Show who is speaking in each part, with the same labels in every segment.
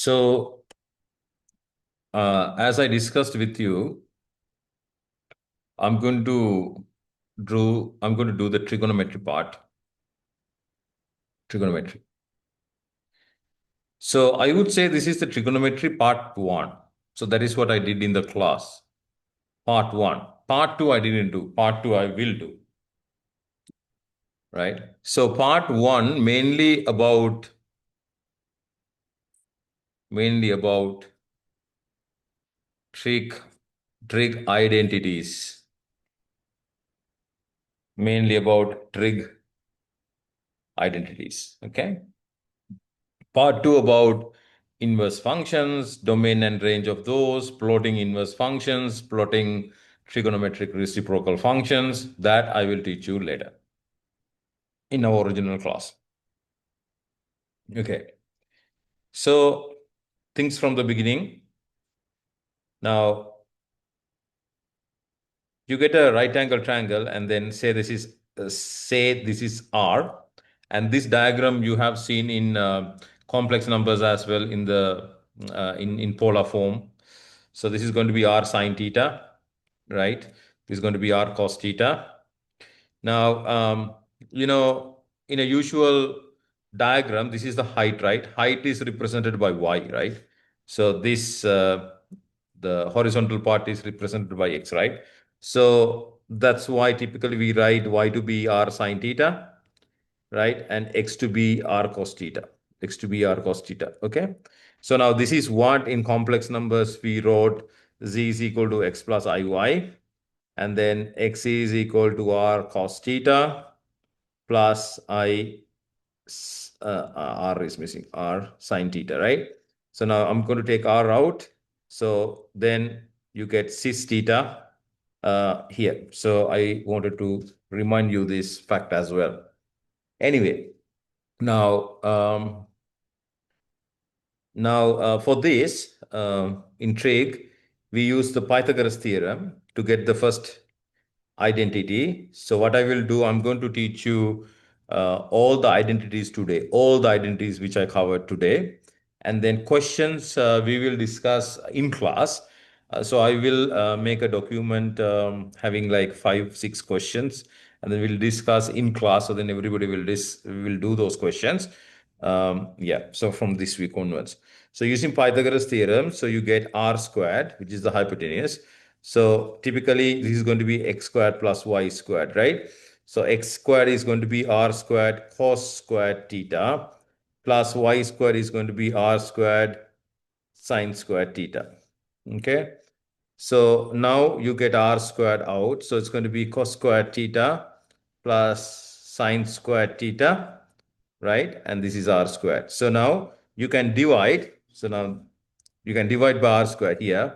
Speaker 1: So, as I discussed with you, I'm going to do the trigonometry part. Trigonometry. So I would say this is the trigonometry part one. So that is what I did in the class. Part one. Part two I didn't do. Part two I will do. Right. So part one mainly about trig identities. Mainly about trig identities. Okay. Part two about inverse functions, domain and range of those, plotting inverse functions, plotting trigonometric reciprocal functions. That I will teach you later in our original class. Okay. So things from the beginning. Now you get a right angle triangle and then say this is R, and this diagram you have seen in complex numbers as well in the in polar form. So this is going to be R sine theta, right? This is going to be R cos theta. Now, in a usual diagram, this is the height, right? Height is represented by Y, right? So the horizontal part is represented by X, right? So that's why typically we write Y to be R sine theta, right? And X to be R cos theta. X to be R cos theta, okay? So now this is what in complex numbers we wrote Z is equal to X plus IY, and then X is equal to R cos theta plus R is missing, R sine theta, right? So now I'm going to take R out. So then you get cis theta here. So I wanted to remind you this fact as well. Anyway, now, for this in trig, we use the Pythagoras theorem to get the first identity. So what I will do, I'm going to teach you all the identities today, all the identities which I covered today. And then questions we will discuss in class. So I will make a document having like 5, 6 questions, and then we'll discuss in class. So then everybody will do those questions. Yeah, so from this week onwards. So using Pythagoras theorem, so you get R squared, which is the hypotenuse. So typically this is going to be x squared plus y squared, right? So x squared is going to be R squared cos squared theta plus y squared is going to be R squared sine squared theta. Okay. So now you get R squared out. So it's going to be cos squared theta plus sine squared theta, right? And this is R squared. So now you can divide. So now you can divide by R squared here.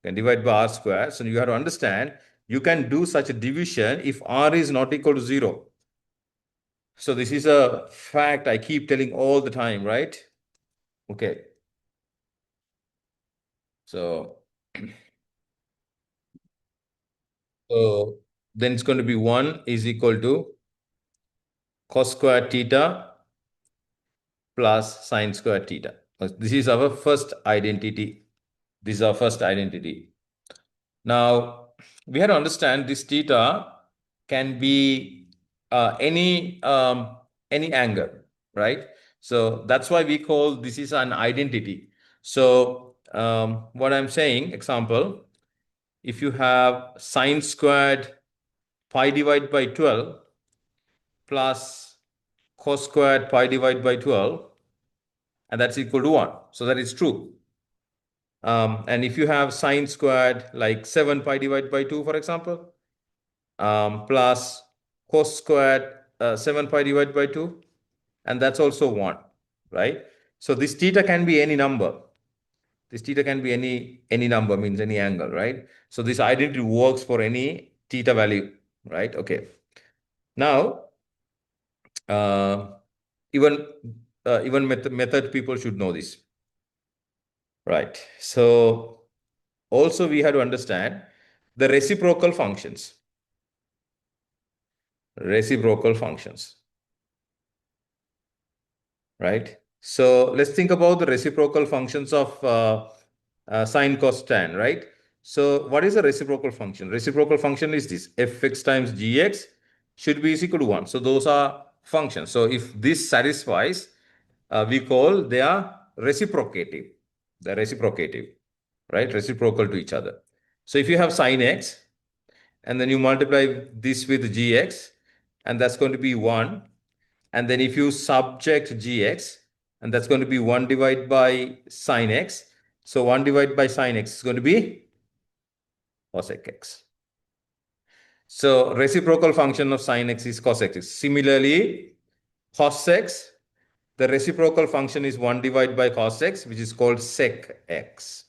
Speaker 1: You can divide by R squared. So you have to understand, you can do such a division if R is not equal to 0. So this is a fact I keep telling all the time, right? Okay. So, so then it's going to be 1 is equal to cos squared theta plus sine squared theta. This is our first identity. This is our first identity. Now, we have to understand this theta can be any angle, right? So that's why we call this is an identity. So what I'm saying, example, if you have sine squared pi divided by 12 plus cos squared pi divided by 12, and that's equal to 1. So that is true. And if you have sine squared like 7 pi divided by 2, for example, plus cos squared 7 pi divided by 2, and that's also 1, right? So this theta can be any number. This theta can be any number, means any angle, right? So this identity works for any theta value, right? Okay. Now, even method people should know this, right? So also we have to understand the reciprocal functions. Reciprocal functions, right? So let's think about the reciprocal functions of sine, cos, tan, right? So what is a reciprocal function? Reciprocal function is this: fx times gx should be is equal to 1. So those are functions. So if this satisfies, we call they are reciprocative. They're reciprocative, right? Reciprocal to each other. So if you have sine x and then you multiply this with gx, and that's going to be 1. And then if you subject gx, and that's going to be 1 divided by sine x. So 1 divided by sine x is going to be cosec x. So reciprocal function of sine x is cosec x. Similarly, cos x, the reciprocal function is 1 divided by cos x, which is called sec x.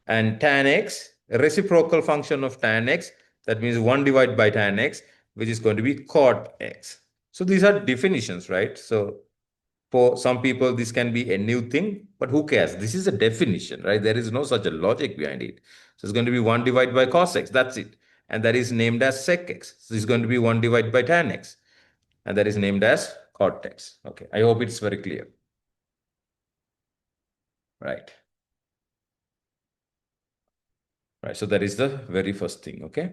Speaker 1: And tan x, a reciprocal function of tan x, that means 1 divided by tan x, which is going to be cot x. So these are definitions, right? So for some people, this can be a new thing, but who cares? This is a definition, right? There is no such a logic behind it. So it's going to be 1 divided by cos x, that's it. And that is named as sec x. So it's going to be 1 divided by tan x, and that is named as cot x. Okay, I hope it's very clear. Right. Right, so that is the very first thing, okay?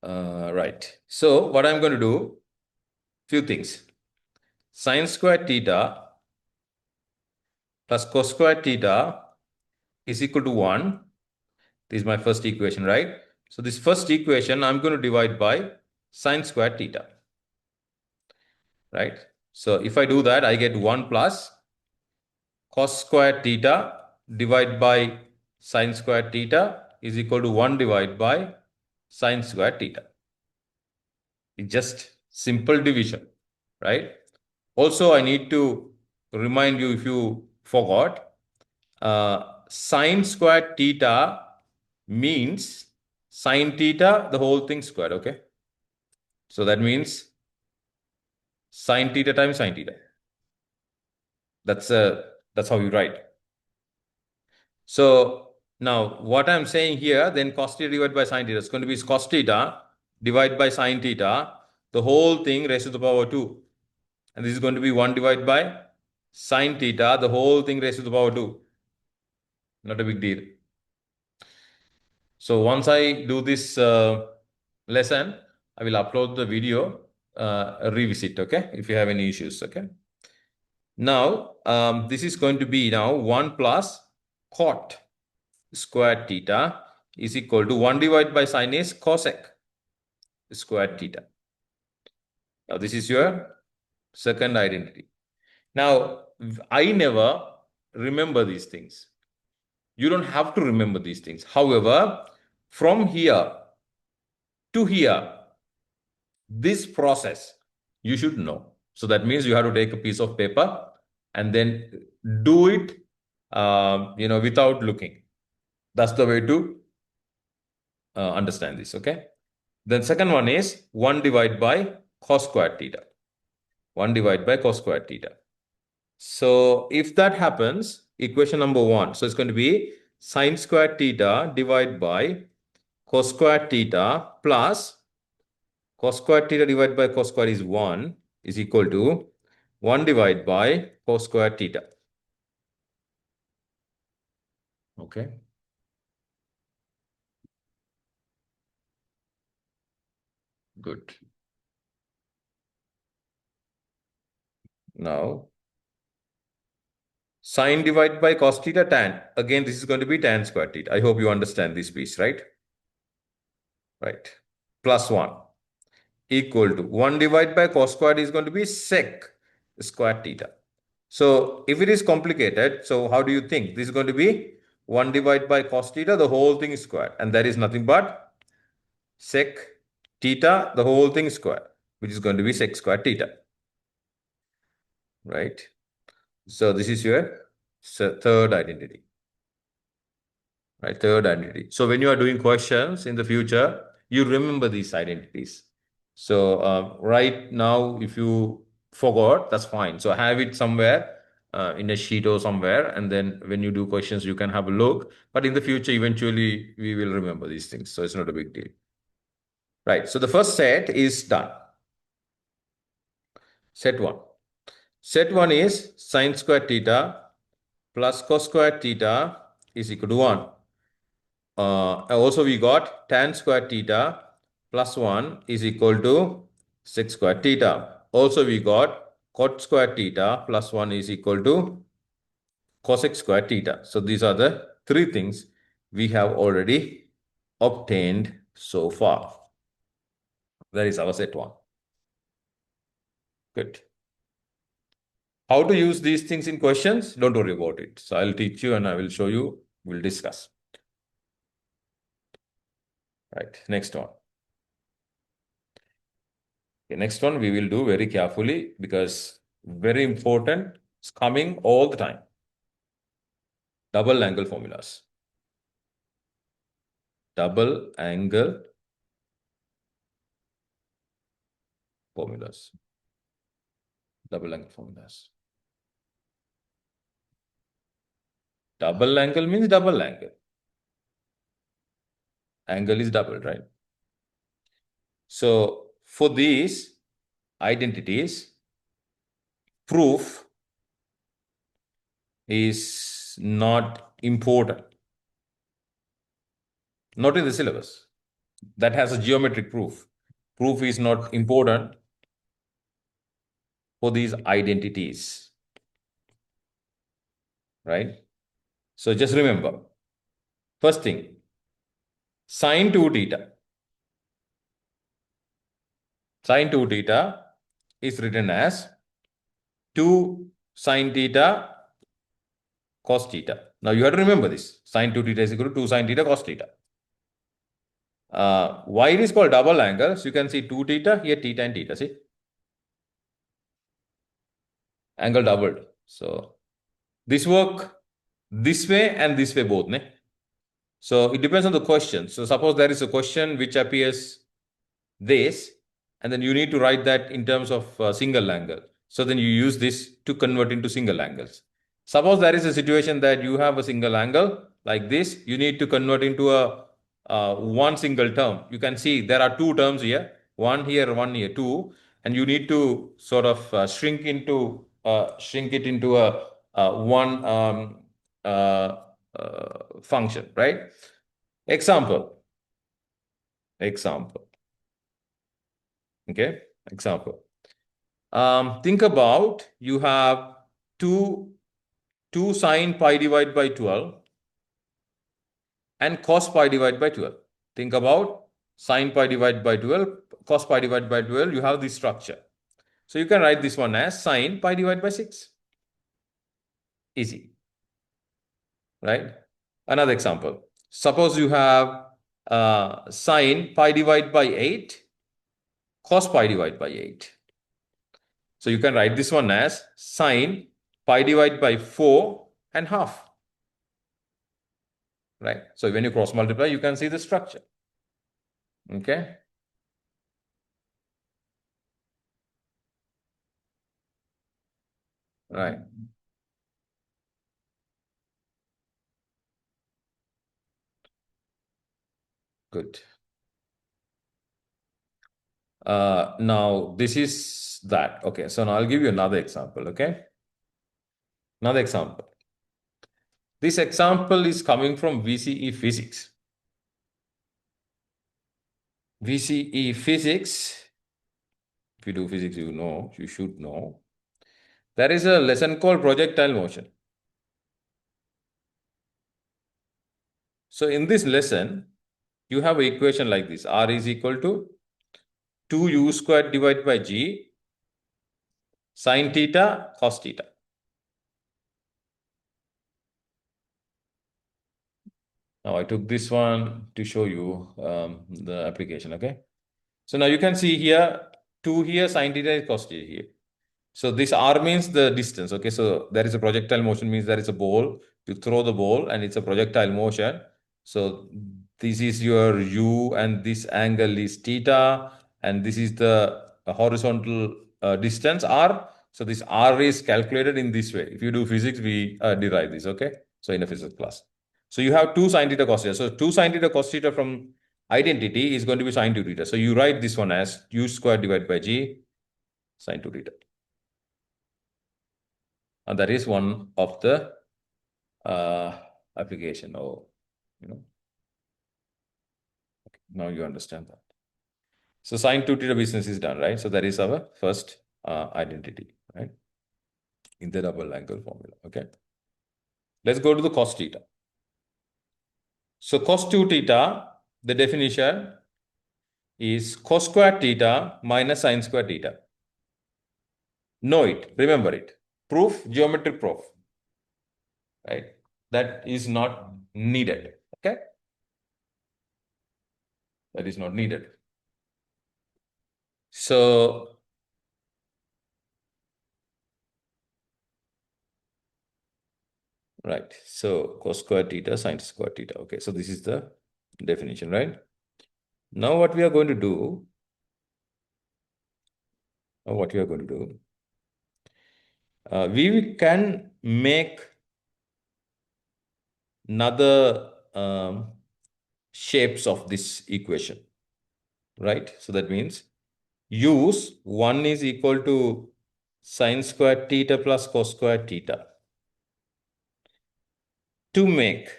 Speaker 1: Right. So what I'm going to do, few things. Sine squared theta plus cos squared theta is equal to 1. This is my first equation, right? So this first equation, I'm going to divide by sine squared theta, right? So if I do that, I get 1 plus cos squared theta divided by sine squared theta is equal to 1 divided by sine squared theta. It's just simple division, right? Also, I need to remind you, if you forgot, sine squared theta means sine theta, the whole thing squared, okay? So that means sine theta times sine theta. That's how you write. So now what I'm saying here, then cos theta divided by sine theta, it's going to be cos theta divided by sine theta, the whole thing raised to the power 2. And this is going to be 1 divided by sine theta, the whole thing raised to the power 2. Not a big deal. So once I do this lesson, I will upload the video, revisit, okay, if you have any issues, okay. Now, this is going to be now 1 plus cot squared theta is equal to 1 divided by sine is cosec squared theta. Now, this is your second identity. Now, I never remember these things. You don't have to remember these things. However, from here to here, this process you should know. So that means you have to take a piece of paper and then do it, without looking. That's the way to understand this, okay? Then second one is 1 divided by cos squared theta. 1 divided by cos squared theta. So if that happens, equation number 1, so it's going to be sine squared theta divided by cos squared theta plus cos squared theta divided by cos squared is 1 is equal to 1 divided by cos squared theta. Okay. Good. Now, sine divided by cos theta tan. Again, this is going to be tan squared theta. I hope you understand this piece, right? Right. Plus 1 equal to 1 divided by cos squared is going to be sec squared theta. So if it is complicated, so how do you think? This is going to be 1 divided by cos theta, the whole thing is squared. And that is nothing but sec theta, the whole thing is squared, which is going to be sec squared theta. Right? So this is your third identity. Right? Third identity. So when you are doing questions in the future, you remember these identities. So right now, if you forgot, that's fine. So have it somewhere in a sheet or somewhere, and then when you do questions, you can have a look. But in the future, eventually, we will remember these things. So it's not a big deal. Right. So the first set is done. Set 1. Set 1 is sine squared theta plus cos squared theta is equal to 1. Also, we got tan squared theta plus 1 is equal to sec squared theta. Also, we got cot squared theta plus 1 is equal to cosec squared theta. So these are the three things we have already obtained so far. That is our set 1. Good. How to use these things in questions? Don't worry about it. So I'll teach you and I will show you. We'll discuss. Right. Next one. Okay, next one we will do very carefully because very important. It's coming all the time. Double angle formulas. Double angle formulas. Double angle formulas. Double angle means double angle. Angle is double, right? So for these identities, proof is not important. Not in the syllabus. That has a geometric proof. Proof is not important for these identities. Right? So just remember, first thing, sine 2 theta. Sine 2 theta is written as 2 sine theta cos theta. Now you have to remember this. Sine 2 theta is equal to 2 sine theta cos theta. Why it is called double angle? So you can see 2 theta, here theta and theta. See? Angle doubled. So this work this way and this way both. Ne? So it depends on the question. So suppose there is a question which appears this, and then you need to write that in terms of single angle. So then you use this to convert into single angles. Suppose there is a situation that you have a single angle like this, you need to convert into a one single term. You can see there are two terms here, one here, two, and you need to sort of shrink it into a one function, right? Example. Okay, example. Think about you have 2 sine pi divided by 12 and cos pi divided by 12. Think about sine pi divided by 12, cos pi divided by 12, you have this structure. So you can write this one as sine pi divided by 6. Easy. Right? Another example. Suppose you have sine pi divided by 8, cos pi divided by 8. So you can write this one as sine pi divided by 4 and half. Right? So when you cross multiply, you can see the structure. Okay? Right. Good. Now this is that. Okay, so now I'll give you another example. Okay, another example. This example is coming from VCE Physics. VCE Physics, if you do physics, you know, you should know. There is a lesson called projectile motion. So in this lesson, you have an equation like this. R is equal to 2u squared divided by g sine theta cos theta. Now I took this one to show you the application, okay? So now you can see here, 2 here, sine theta is cos theta here. So this r means the distance, okay? So there is a projectile motion means there is a ball. You throw the ball and it's a projectile motion. So this is your u and this angle is theta and this is the horizontal distance r. So this R is calculated in this way. If you do physics, we derive this, okay? So in a physics class. So you have 2 sine theta cos theta. So 2 sine theta cos theta from identity is going to be sine 2 theta. So you write this one as u square divided by g sine 2 theta. And that is one of the application, or, you know, okay, now you understand that. So sine 2 theta business is done, right? So that is our first identity, right? In the double angle formula, okay? Let's go to the cos theta. So cos 2 theta, the definition is cos square theta minus sine square theta. Know it, remember it. Proof, geometric proof, right? That is not needed, okay? That is not needed. So, right. So cos square theta, sine square theta. Okay, so this is the definition, right? Now what we are going to do, we can make another shapes of this equation, right? So that means use 1 is equal to sine square theta plus cos square theta to make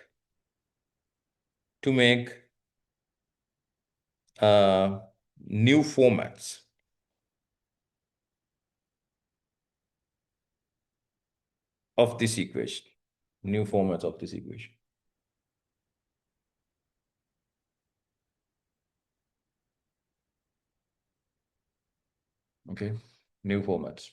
Speaker 1: new formats of this equation. New formats of this equation. Okay, new formats.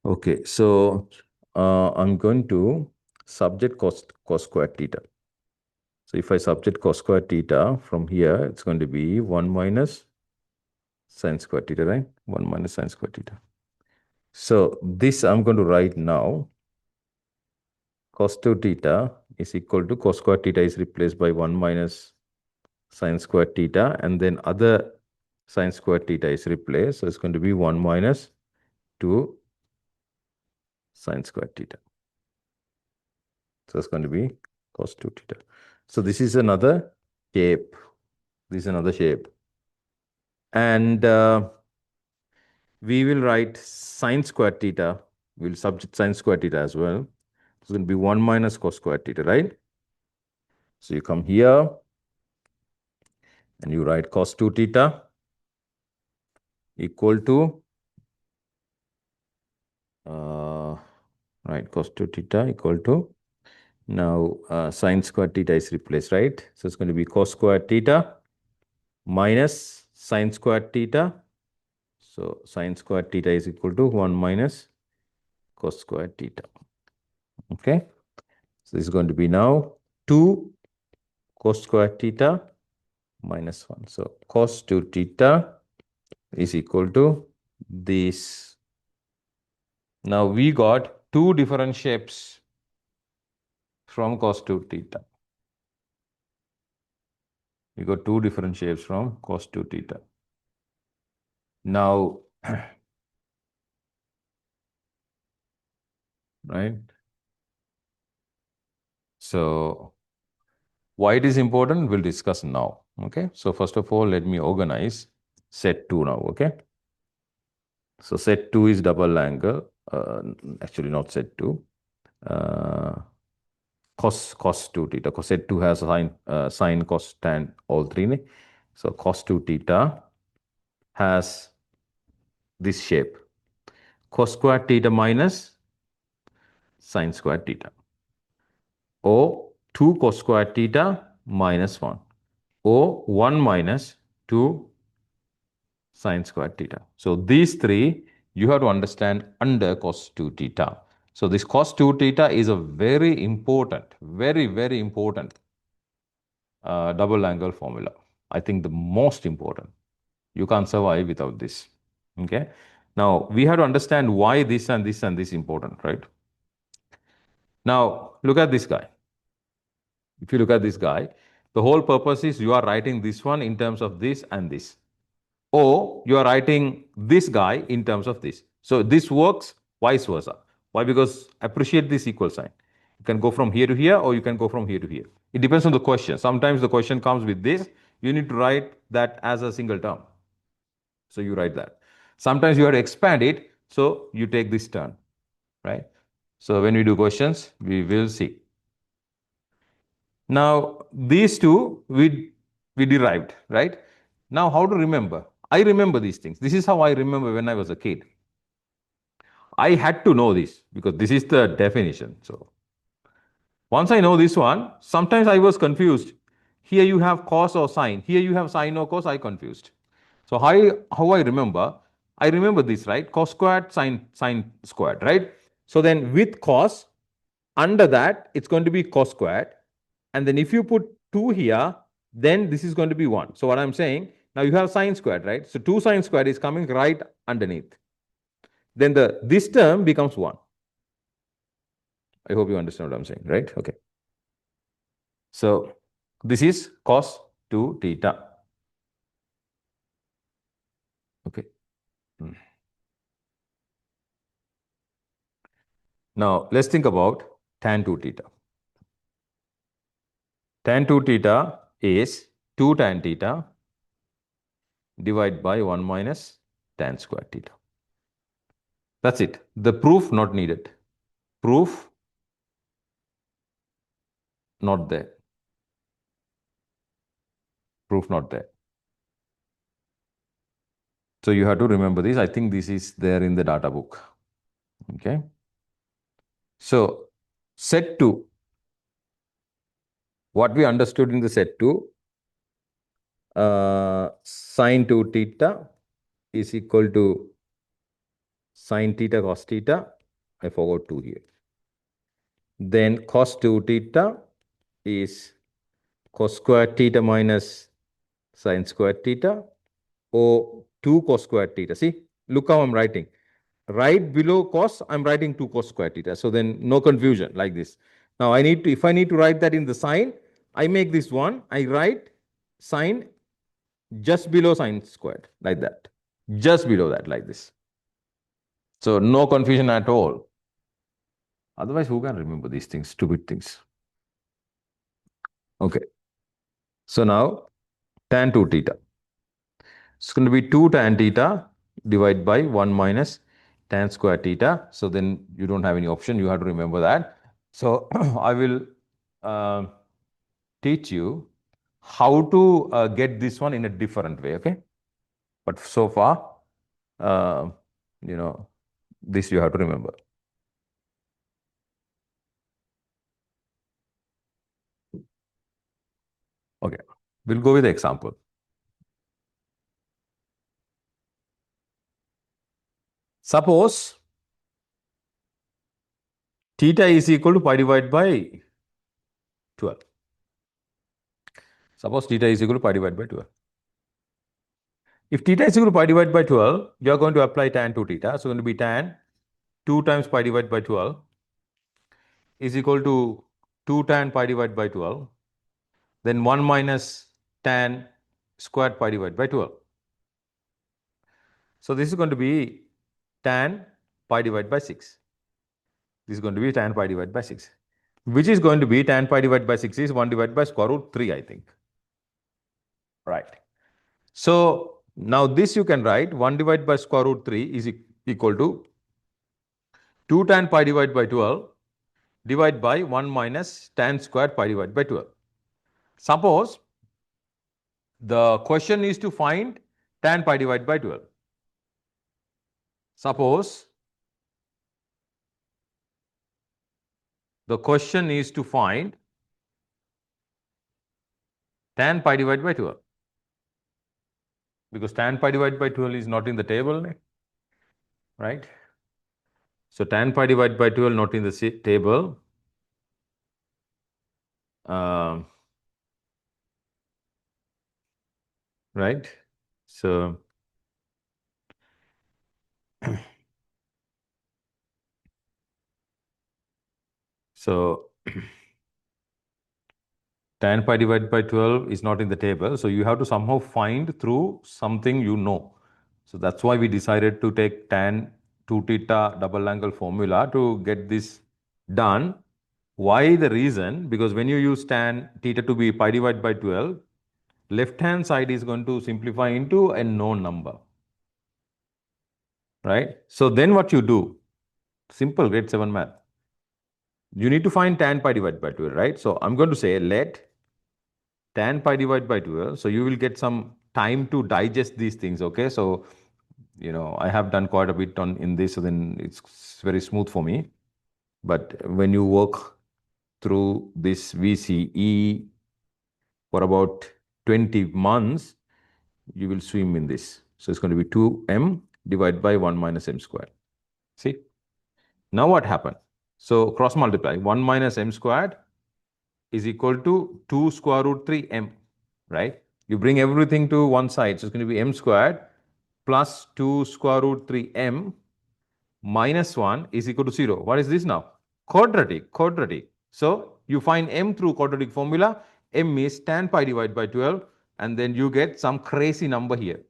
Speaker 1: Okay, so I'm going to subject cos square theta. So if I subject cos square theta from here, it's going to be 1 minus sine square theta, right? 1 minus sine square theta. So this I'm going to write now. Cos 2 theta is equal to cos square theta is replaced by 1 minus sine square theta, and then other sine square theta is replaced. So it's going to be 1 minus 2 sine square theta. So it's going to be cos 2 theta. So this is another shape. This is another shape. And we will write sine square theta. We'll subject sine square theta as well. It's going to be 1 minus cos square theta, right? So you come here and you write cos 2 theta equal to, right, cos 2 theta equal to, now sine square theta is replaced, right? So it's going to be cos square theta minus sine square theta. So sine square theta is equal to 1 minus cos square theta. Okay. So this is going to be now 2 cos square theta minus 1. So cos 2 theta is equal to this. Now we got 2 different shapes from cos 2 theta. We got 2 different shapes from cos 2 theta. Now, right? So why it is important, we'll discuss now. Okay. So first of all, let me organize set 2 now. Okay. So set 2 is double angle. Actually, not set 2. Cos 2 theta. Cos set 2 has sine, cos, tan, all three. So cos 2 theta has this shape. Cos square theta minus sine square theta. Or 2 cos square theta minus 1. Or 1 minus 2 sine square theta. So these three you have to understand under cos 2 theta. So this cos 2 theta is a very important, very, very important double angle formula. I think the most important. You can't survive without this. Okay. Now we have to understand why this and this and this important, right? Now look at this guy. If you look at this guy, The whole purpose is you are writing this one in terms of this and this. Or you are writing this guy in terms of this. So this works vice versa. Why? Because appreciate this equal sign. You can go from here to here or you can go from here to here. It depends on the question. Sometimes the question comes with this. You need to write that as a single term. So you write that. Sometimes you have to expand it. So you take this turn, right? So when we do questions, we will see. Now, these two we derived, right? Now, how to remember? I remember these things. This is how I remember when I was a kid. I had to know this because this is the definition. So once I know this one, sometimes I was confused. Here you have cos or sine. Here you have sine or cos. I confused. So how I remember? I remember this, right? Cos squared, sine squared, right? So then with cos, under that, it's going to be cos squared. And then if you put 2 here, then this is going to be 1. So what I'm saying, now you have sine squared, right? So 2 sine squared is coming right underneath. Then this term becomes 1. I hope you understand what I'm saying, right? Okay. So this is cos 2 theta. Okay. Now let's think about tan 2 theta. Tan 2 theta is 2 tan theta divided by 1 minus tan square theta. That's it. The proof not needed. Proof not there. Proof not there. So you have to remember this. I think this is there in the data book. Okay. So set 2. What we understood in the set 2, sine 2 theta is equal to sine theta cos theta. I forgot 2 here. Then cos 2 theta is cos squared theta minus sine squared theta, or 2 cos squared theta. See, look how I'm writing. Right below cos, I'm writing 2 cos squared theta. So then no confusion like this. Now if I need to write that in the sine, I make this 1. I write sine just below sine squared like that. Just below that like this. So no confusion at all. Otherwise, who can remember these things, stupid things? Okay. So now tan 2 theta. It's going to be 2 tan theta divided by 1 minus tan square theta. So then you don't have any option. You have to remember that. So I will teach you how to get this one in a different way. Okay. But so far, uh, this you have to remember. Okay. We'll go with the example. Suppose theta is equal to pi divided by 12. Suppose theta is equal to pi divided by 12. If theta is equal to pi divided by 12, you are going to apply tan 2 theta. So, going to be tan 2 times pi divided by 12 is equal to 2 tan pi divided by 12. Then 1 minus tan squared pi divided by 12. So, this is going to be tan pi divided by 6. This is going to be tan pi divided by 6. Which is going to be tan pi divided by 6 is 1 divided by square root 3, I think. Right. So now this you can write 1 divided by square root 3 is equal to 2 tan pi divided by 12 divided by 1 minus tan squared pi divided by 12. Suppose the question is to find tan pi divided by 12. Suppose the question is to find tan pi divided by 12. Because tan pi divided by 12 is not in the table, right? So tan pi divided by 12 not in the table. Right? So tan pi divided by 12 is not in the table. So you have to somehow find through something you know. So that's why we decided to take tan 2 theta double angle formula to get this done. Why the reason? Because when you use tan theta to be pi divided by 12, left hand side is going to simplify into a known number. Right? So then what you do? Simple grade 7 math. You need to find tan pi divided by 12, right? So I'm going to say let tan pi divided by 12. So you will get some time to digest these things, okay? So, I have done quite a bit in this, so then it's very smooth for me. But when you work through this VCE for about 20 months, you will swim in this. So it's going to be 2m divided by 1 minus m squared. See? Now what happened? So cross multiply. 1 minus m squared is equal to 2 square root 3m, right? You bring everything to one side. So it's going to be m squared plus 2 square root 3m minus 1 is equal to 0. What is this now? Quadratic. So you find m through quadratic formula. M is tan pi divided by 12, and then you get some crazy number here.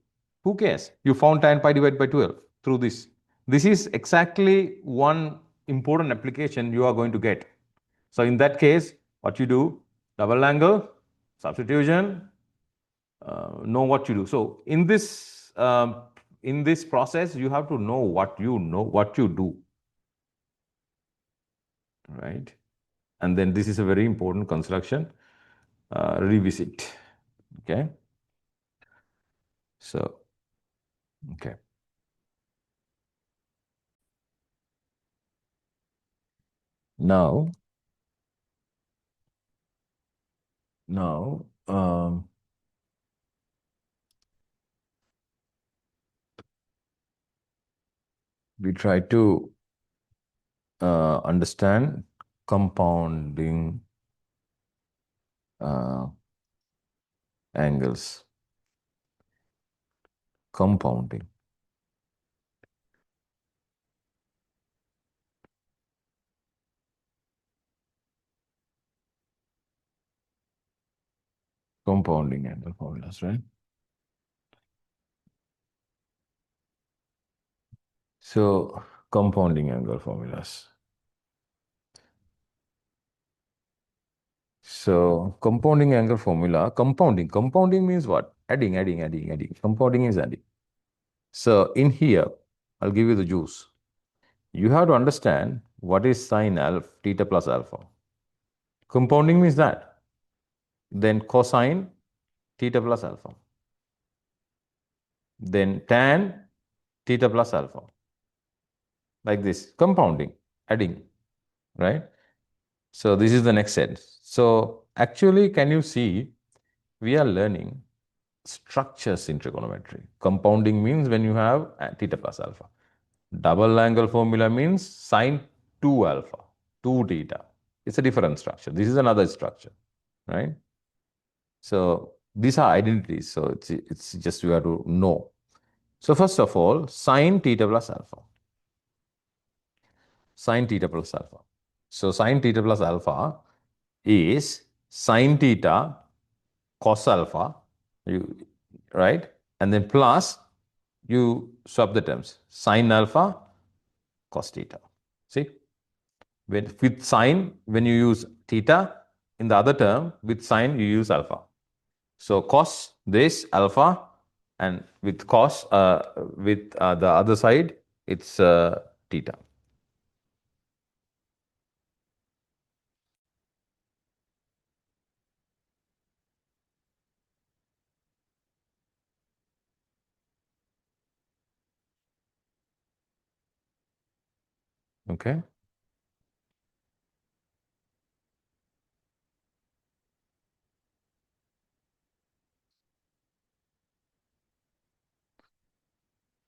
Speaker 1: Who cares? You found tan pi divided by 12 through this. This is exactly one important application you are going to get. So in that case, what you do, double angle, substitution, know what you do. So in this process, you have to know what you do, right? And then this is a very important construction. Revisit. Okay. So, okay. Now, we try to understand compounding angles. Compounding. Compounding angle formulas, right? So, compounding angle formulas. So, compounding angle formula, compounding means what? Adding. Compounding is adding. So, in here, I'll give you the juice. You have to understand what is sine alpha, theta plus alpha. Compounding means that. Then cosine theta plus alpha. Then tan theta plus alpha. Like this, compounding, adding, right? So this is the next set. So actually, can you see, we are learning structures in trigonometry. Compounding means when you have theta plus alpha. Double angle formula means sine 2 alpha, 2 theta. It's a different structure. This is another structure, right? So these are identities. So it's just you have to know. So first of all, sine theta plus alpha. Sine theta plus alpha. So sine theta plus alpha is sine theta cos alpha, right? And then plus, you swap the terms. Sine alpha, cos theta. See? With sine, when you use theta, in the other term, with sine, you use alpha. So cos this alpha, and with cos, with the other side, it's theta. Okay.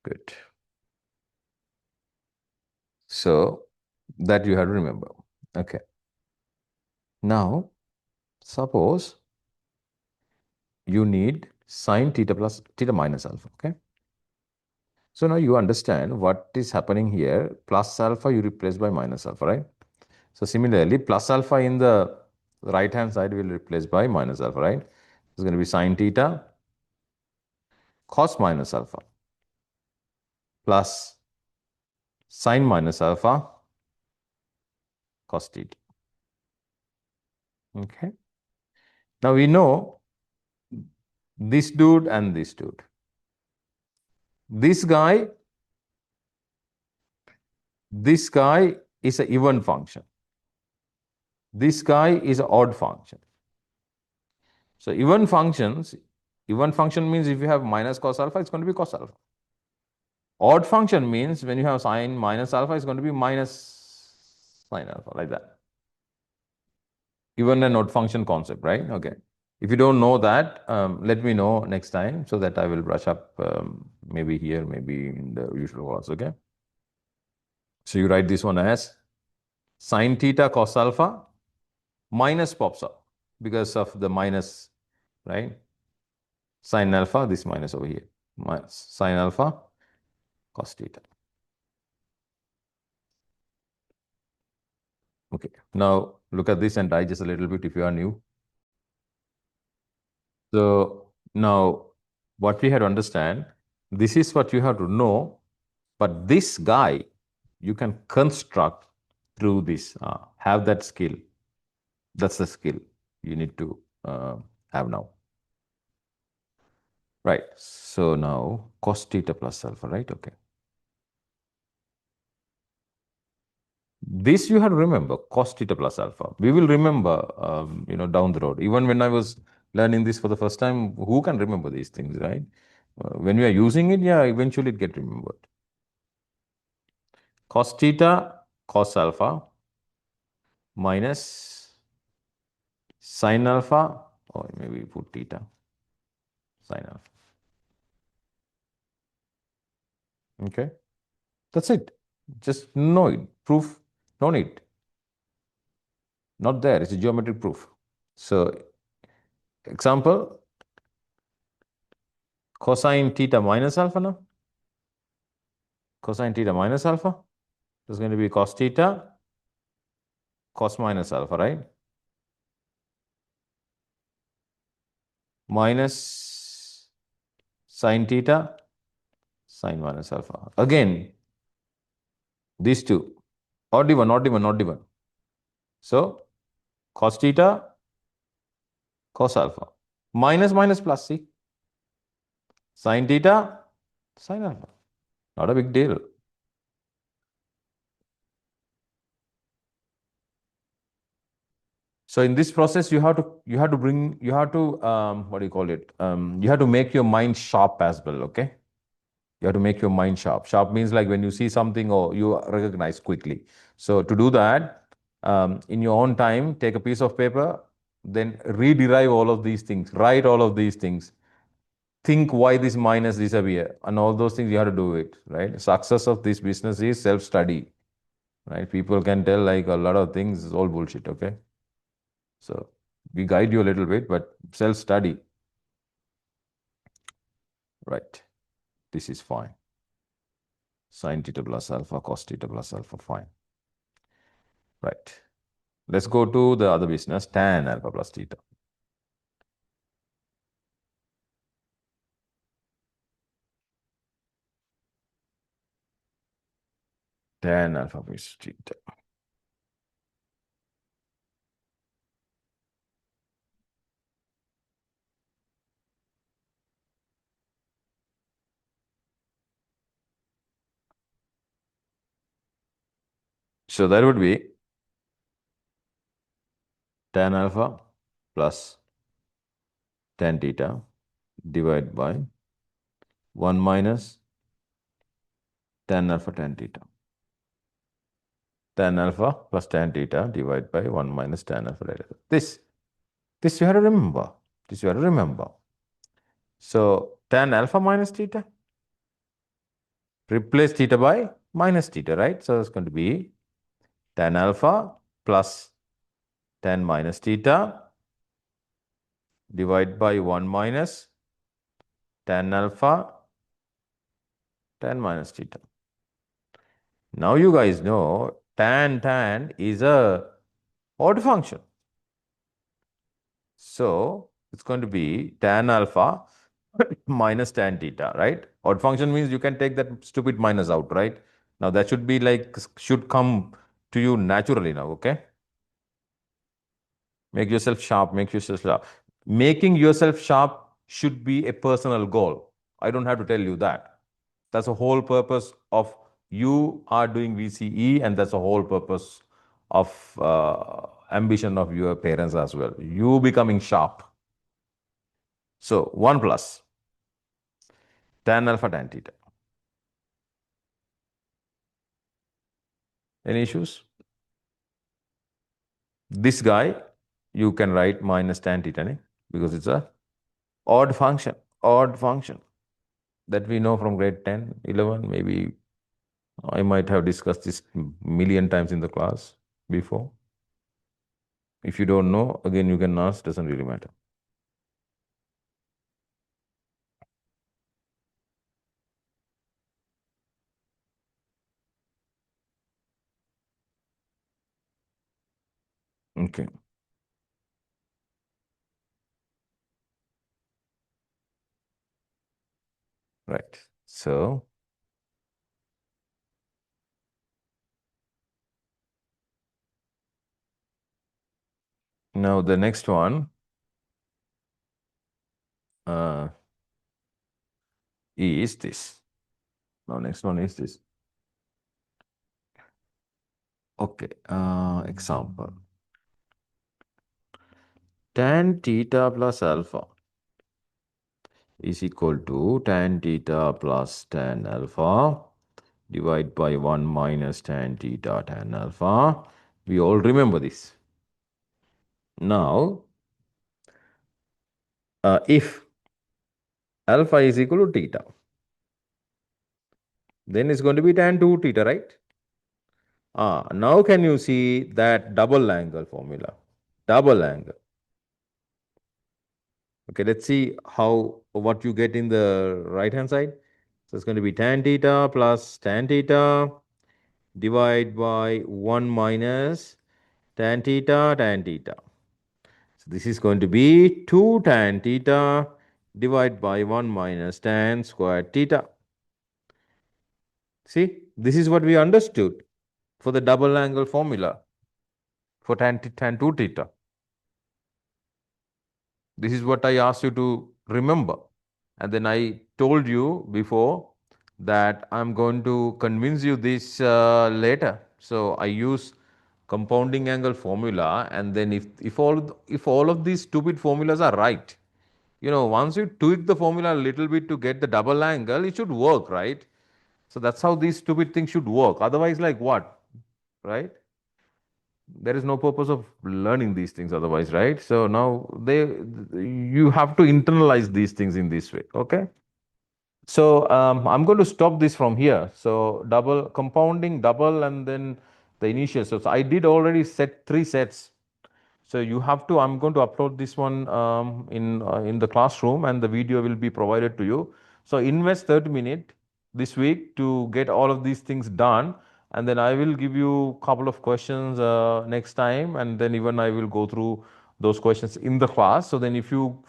Speaker 1: Good. So that you have to remember. Okay. Now, suppose you need sine theta plus theta minus alpha. Okay. So now you understand what is happening here. Plus alpha you replace by minus alpha, right? So similarly, plus alpha in the The right-hand side will replace by minus alpha, right? It's going to be sine theta cos minus alpha plus sine minus alpha cos theta. Okay. Now we know this dude and this dude. This guy is an even function. This guy is an odd function. So even function means if you have minus cos alpha, it's going to be cos alpha. Odd function means when you have sine minus alpha, it's going to be minus sine alpha, like that. Even an odd function concept, right? Okay. If you don't know that, let me know next time so that I will brush up maybe here, maybe in the usual class, okay? So you write this one as sine theta cos alpha minus pops up because of the minus, right? Sine alpha, this minus over here, minus sine alpha cos theta. Okay, now look at this and digest a little bit if you are new. So now what we have to understand, this is what you have to know, but this guy you can construct through this, have that skill. That's the skill you need to have now. Right, so now cos theta plus alpha, right? Okay. This you have to remember, cos theta plus alpha. We will remember, down the road. Even when I was learning this for the first time, who can remember these things, right? When we are using it, yeah, eventually it get remembered. Cos theta, cos alpha, minus sin alpha, or maybe put theta, sin alpha. Okay, that's it. Just know it. Proof, no need. Not there. It's a geometric proof. So, example, cosine theta minus alpha now. Cosine theta minus alpha is going to be cos theta cos minus alpha, right? Minus sin theta sin minus alpha. Again, these two. Odd even, odd even, odd even. So, cos theta cos alpha. Minus minus plus, see. Sin theta sin alpha. Not a big deal. So in this process, you have to what do you call it? You have to make your mind sharp as well. Okay, you have to make your mind sharp. Sharp means like when you see something or you recognize quickly. So to do that, in your own time, take a piece of paper, then rederive all of these things, write all of these things, think why this minus disappear, and all those things you have to do it. Right. Success of this business is self-study. Right. People can tell like a lot of things is all bullshit. Okay. So we guide you a little bit, but self-study. Right. This is fine. Sin theta plus alpha, cos theta plus alpha, fine. Right. Let's go to the other business, tan alpha plus theta. Tan alpha plus theta. So that would be tan alpha plus tan theta divided by 1 minus tan alpha tan theta. Tan alpha plus tan theta divided by 1 minus tan alpha tan theta. This you have to remember. This you have to remember. So tan alpha minus theta, replace theta by minus theta, right? So it's going to be tan alpha plus tan minus theta divided by 1 minus tan alpha tan minus theta. Now you guys know tan is a odd function. So it's going to be tan alpha minus tan theta, right? Odd function means you can take that stupid minus out, right? Now that should be like, should come to you naturally now, okay? Make yourself sharp, make yourself sharp. Making yourself sharp should be a personal goal. I don't have to tell you that. That's the whole purpose of you are doing VCE, and that's the whole purpose of ambition of your parents as well. You becoming sharp. So 1 plus tan alpha tan theta. Any issues? This guy, you can write minus tan theta, ne? Because it's a odd function that we know from grade 10, 11, maybe I might have discussed this million times in the class before. If you don't know, again, you can ask, doesn't really matter. Okay. Right. So now the next one uh, is this. Now next one is this. Okay. Example. Tan theta plus alpha is equal to tan theta plus tan alpha divided by 1 minus tan theta tan alpha. We all remember this. Now, if alpha is equal to theta, then it's going to be tan 2 theta, right? Now can you see that double angle formula? Double angle. Okay, let's see what you get in the right hand side. So it's going to be tan theta plus tan theta divided by 1 minus tan theta tan theta. So this is going to be 2 tan theta divided by 1 minus tan squared theta. See, this is what we understood for the double angle formula for tan 2 theta. This is what I asked you to remember. And then I told you before that I'm going to convince you this later. So I use compounding angle formula, and then if all of these stupid formulas are right, once you tweak the formula a little bit to get the double angle, it should work, right? So that's how these stupid things should work. Otherwise, like what, right? There is no purpose of learning these things otherwise, right? So now you have to internalize these things in this way, okay? So I'm going to stop this from here. So double compounding, double, and then the initial. So I did already set 3 sets. So you have to, I'm going to upload this one in the classroom, and the video will be provided to you. So invest 30 minutes this week to get all of these things done. And then I will give you a couple of questions next time. And then even I will go through those questions in the class. So then if you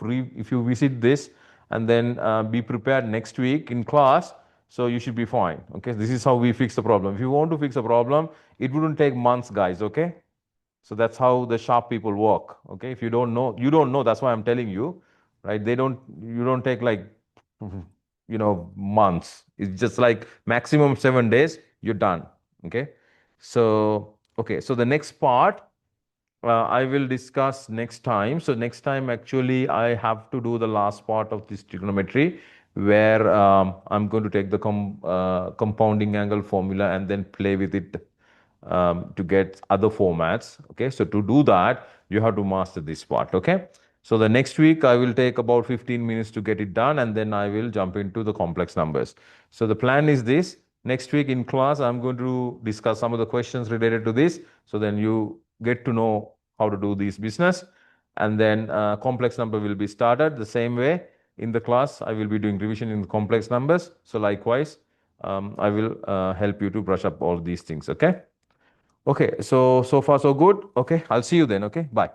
Speaker 1: visit this and then be prepared next week in class, so you should be fine. Okay. This is how we fix the problem. If you want to fix a problem, it wouldn't take months, guys. Okay. So that's how the sharp people work. Okay, if you don't know, you don't know. That's why I'm telling you, right? You don't take like, months. It's just like maximum 7 days, you're done. Okay, so the next part I will discuss next time. So next time, actually, I have to do the last part of this trigonometry, where I'm going to take the compounding angle formula and then play with it to get other formats. Okay, so to do that, you have to master this part. Okay, so the next week I will take about 15 minutes to get it done, and then I will jump into the complex numbers. So the plan is this: next week in class, I'm going to discuss some of the questions related to this. So then you get to know how to do this business, and then complex number will be started the same way. In the class, I will be doing revision in complex numbers. So likewise, I will help you to brush up all these things. Okay. Okay, so far so good. Okay, I'll see you then. Okay, bye.